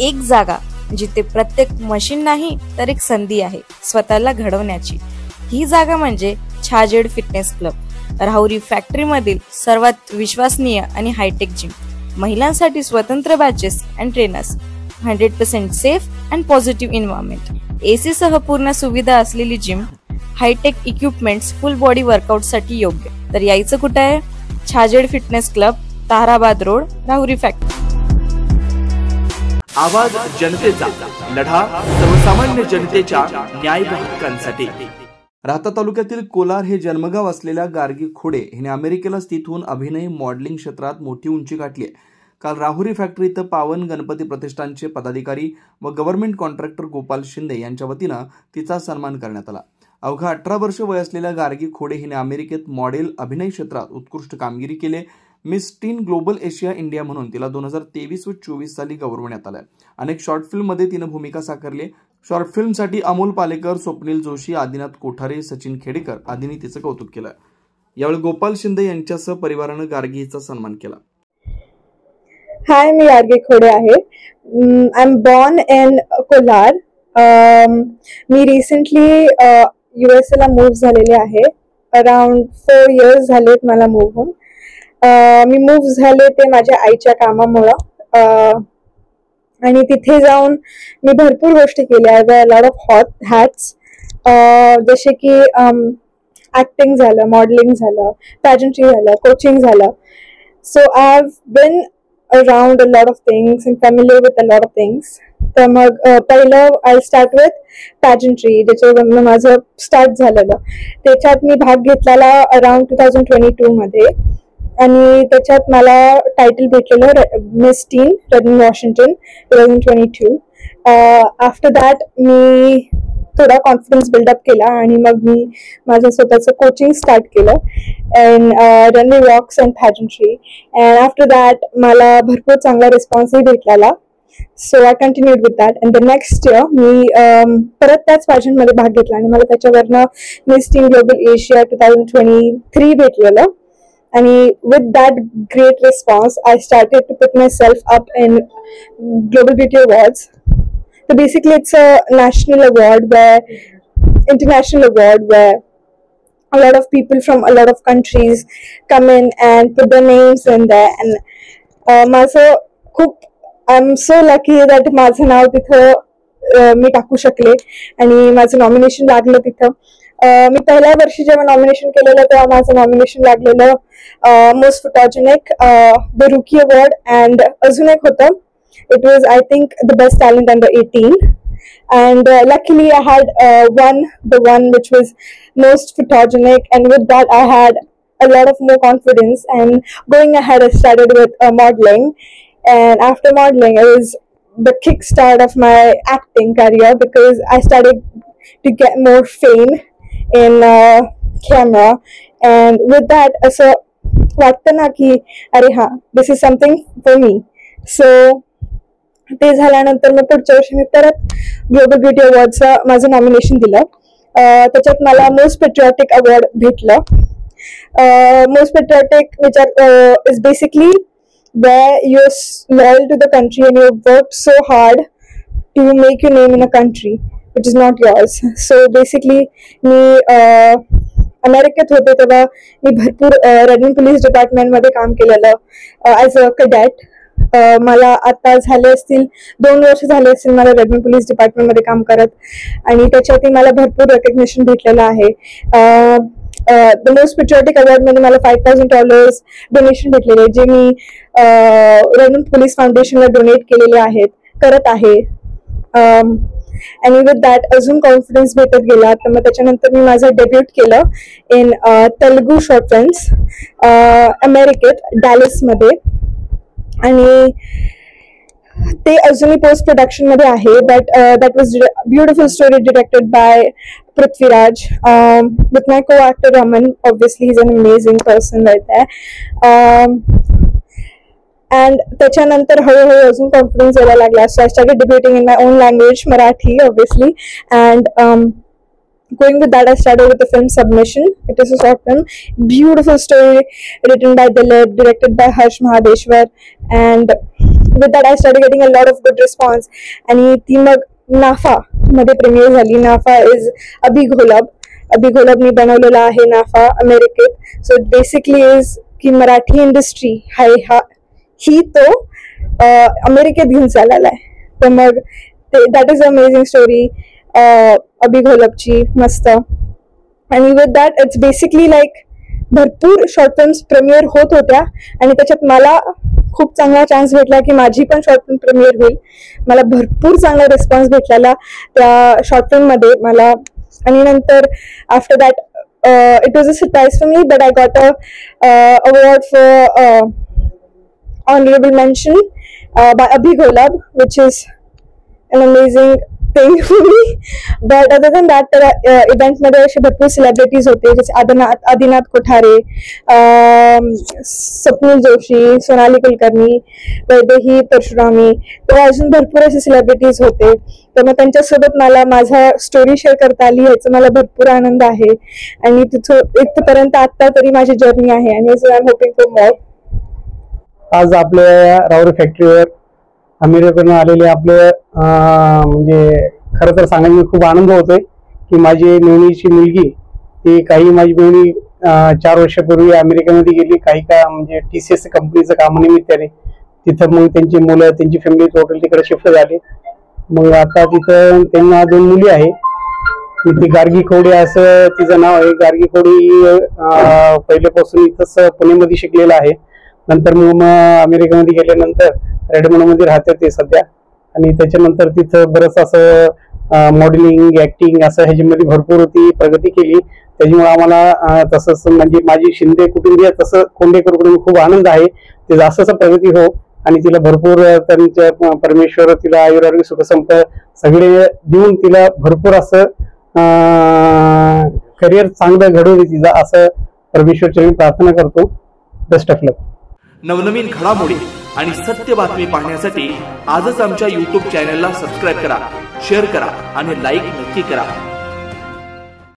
एक जागा जिथे प्रत्येक मशीन नाही तर एक संधी आहे स्वतःला घडवण्याची. ही जागा म्हणजे Chhajed fitness club. Rahuri factory मधील सर्वात विश्वसनीय आणि हायटेक जिम. महिलांसाठी स्वतंत्र batches and trainers, 100% safe and positive environment, AC सह पूर्ण सुविधा असलेली gym, hi-tech equipments, full body workout साठी योग्य. तर यायचं कुठे आहे? Chhajed fitness club, Tarabad road, Rahuri factory. आवाज जनतेचा, लढा सर्वसामान्य जनतेच्या न्याय व हक्कांसाठी. राहता तालुक्यातील कोलार हे जन्मगाव असलेल्या गार्गी खोडे हिने अमेरिकेला स्थित होऊन अभिनय मॉडेलिंग क्षेत्रात मोठी उंची गाठली आहे. काल राहुरी फॅक्टरी इथं पावन गणपती प्रतिष्ठानचे पदाधिकारी व गव्हर्नमेंट कॉन्ट्रॅक्टर गोपाल शिंदे यांच्या वतीनं तिचा सन्मान करण्यात आला. अवघा 18 वर्ष वय असलेल्या गार्गी खोडे हिने अमेरिकेत मॉडेल अभिनय क्षेत्रात उत्कृष्ट कामगिरी केली. मिस टीन ग्लोबल एशिया इंडिया म्हणून तिला 2023 व 24 साली गौरवण्यात आलं. अनेक शॉर्ट फिल्ममध्ये तिनं भूमिका साकारली. शॉर्ट फिल्मसाठी अमोल पालेकर, स्वप्नील जोशी, आदिनाथ कोठारे, सचिन खेडेकर आदींनी तिचं कौतुक केलं. यावेळी गोपाल शिंदे यांच्यासह परिवारानं गार्गी हिचा सन्मान केला. हाय, मी गार्गी खोडे आहे. I am born in Kolar. Me recently USA ला मूव्ह झालेले आहे. अराउंड 4 इयर्स झालेत मला मूव्ह होऊन. मी मूव्ह झाले ते माझ्या आईच्या कामामुळं. आणि तिथे जाऊन मी भरपूर गोष्टी केल्या. I wear lot of hot hats, जसे की ऍक्टिंग झालं, मॉडेलिंग झालं, पॅजंट्री झालं, कोचिंग झालं. So I have been around a lot of things and family with a lot of things. तर मग पहिलं आय स्टार्ट विथ पॅजंट्री, ज्याच्यावरनं माझं स्टार्ट झालेलं. त्याच्यात मी भाग घेतलेला अराउंड 2022 मध्ये. आणि त्याच्यात मला टायटल भेटलेलं Miss Teen Redmond Washington 2022. After that मी थोडा कॉन्फिडन्स बिल्डअप केला आणि मग मी माझं स्वतःचं कोचिंग स्टार्ट केलं in runway walks and pageantry. And after that मला भरपूर चांगला रिस्पॉन्सही भेटलेला. So I continued with that. And the next year मी परत त्याच पॅजंटमध्ये भाग घेतला आणि मला त्याच्यावरनं मिस टीन ग्लोबल एशिया 2023 भेटलेलं. And with that great response, I started to put myself up in Global Beauty Awards. So basically, it's a national award, international award, where a lot of people from a lot of countries come in and put their names in there. And I'm so lucky that माझं नाव तिथं मी टाकू शकले आणि माझं nomination लागलं तिथं. मी पहिल्या वर्षी जेव्हा नॉमिनेशन केलेलं तेव्हा माझं नॉमिनेशन लागलेलं मोस्ट फोटोजेनिक, द रुकी अवॉर्ड, अँड अजून एक होतं. It was I think the best talent under 18. And luckily I had won the one which was most photogenic, and with that I had a lot of more confidence, and going ahead I started with modeling. And after modeling it was the kickstart of my acting career, because I started to get more fame in camera. And with that, असं वाटतं ना की अरे हा, this is something for me. So ते झाल्यानंतर मी पुढच्या वर्षी मी परत ग्लोबल ब्युटी अवॉर्डचं माझं नॉमिनेशन दिलं. त्याच्यात मला मोस्ट पेट्रिऑटिक अवॉर्ड भेटलं. Most patriotic which is basically where you're loyal to the country and you've worked so hard to make your name in a country which is not yours. So basically मी अमेरिकेत होते तेव्हा मी भरपूर Redmond police डिपार्टमेंटमध्ये काम केलेलं as a cadet. मला आता झाले असतील 2 वर्ष झाले असतील मला रेडमंड पोलीस डिपार्टमेंटमध्ये काम करत, आणि त्याच्यातही मला भरपूर रेकग्निशन भेटलेलं आहे. द मोस्ट पेट्रिऑटिक अवॉर्डमध्ये मला $5,000 डोनेशन भेटलेले, जे मी रेडमंड पोलीस फाउंडेशनला डोनेट केलेले आहेत, करत आहे. आणि विथ दॅट अजून कॉन्फिडन्स भेटत गेला. तर मग त्याच्यानंतर मी माझं डेब्यूट केलं इन तेलुगू शॉर्ट फिल्म्स अमेरिकेत, डॅलसमध्ये. आणि ते अजूनही पोस्ट प्रोडक्शन मध्ये आहे. But that was beautiful story directed by Prithviraj with my co actor Raman. Obviously he is an amazing person right there. And त्याच्यानंतर हळूहळू अजून कॉन्फिडन्स यायला लागला. So I started debuting in my own language, Marathi obviously. And going with that, I started with the film Submission. It is a short film, beautiful story written by Dilip, directed by Harsh Mahadeshwar, and with that I started getting a lot of good response. आणि ती मग नाफा मध्ये premier झाली. नाफा is अभी घोलबनी बनवलेला आहे नाफा अमेरिकेत. सो बेसिकली इज की मराठी इंडस्ट्री ही तो अमेरिकेत घेऊन चाललेला आहे. तर मग दॅट इज अमेझिंग स्टोरी अभी घोलबची, मस्त. आणि with that it's basically like भरपूर शॉर्ट फिल्म्स प्रीमियर होत होत्या आणि त्याच्यात मला खूप चांगला चान्स भेटला की माझी पण शॉर्ट फिल्म प्रीमियर होईल. मला भरपूर चांगला रिस्पॉन्स भेटलेला त्या शॉर्ट फिल्ममध्ये मला. आणि नंतर after that it was a surprise for me, but I got a award for honorable mention by Abhi Gholab, which is an amazing thing for me. But other than that, event मध्ये असे भरपूर celebrities होते, जसे आदिनाथ कोठारे, स्वप्नील जोशी, सोनाली कुलकर्णी, वैदेही परशुरामी, तर अजून भरपूर असे celebrities होते. तर मग त्यांच्यासोबत मला माझा स्टोरी शेअर करता आली, याचा मला भरपूर आनंद आहे. आणि इथपर्यंत आता तरी माझी जर्नी आहे आणि so I am hoping for more. आज आपल्या राहुरी फॅक्टरीवर अमेरिकेतून आलेले आपले म्हणजे खरं तर सांगायला खूप आनंद होतोय की माझी मेवणीची मुलगी ती काही माझी मेवणी 4 वर्षापूर्वी अमेरिकेमध्ये गेली, काही म्हणजे TCS कंपनीचं कामानिमित्ताने. तिथं मग त्यांची मुलं, त्यांची फॅमिली टोटल तिकडे शिफ्ट झाली. मग आता तिथं त्यांना 2 मुली आहे. ती गार्गी खोडे असं तिचं नाव आहे. गार्गी खोडे पहिल्यापासून इथंच पुण्यामध्ये शिकलेलं आहे. नंतर मग अमेरिकेमध्ये गेल्यानंतर रेडमोंड मध्ये राहते ते सध्या. आणि त्याच्यानंतर तिथं बरंच असं मॉडेलिंग, ऍक्टिंग असं ह्याच्यामध्ये भरपूर ती प्रगती केली. त्याच्यामुळे आम्हाला तसंच म्हणजे माझी शिंदे कुटुंबीय तसं कोंडेकर कुटुंबीय खूप आनंद आहे. ते जास्त प्रगती हो आणि तिला भरपूर त्यांच्या परमेश्वर तिला आयुरारोग्य सुखसंप सगळे देऊन तिला भरपूर असं करिअर चांगलं घडवू दे तिचा, असं परमेश्वरची मी प्रार्थना करतो. बेस्ट ऑफ लक. नवनवीन घडामोडी आणि सत्य बातमी पाहण्यासाठी आजच आमच्या YouTube चॅनलला सबस्क्राईब करा, शेअर करा आणि लाईक नक्की करा.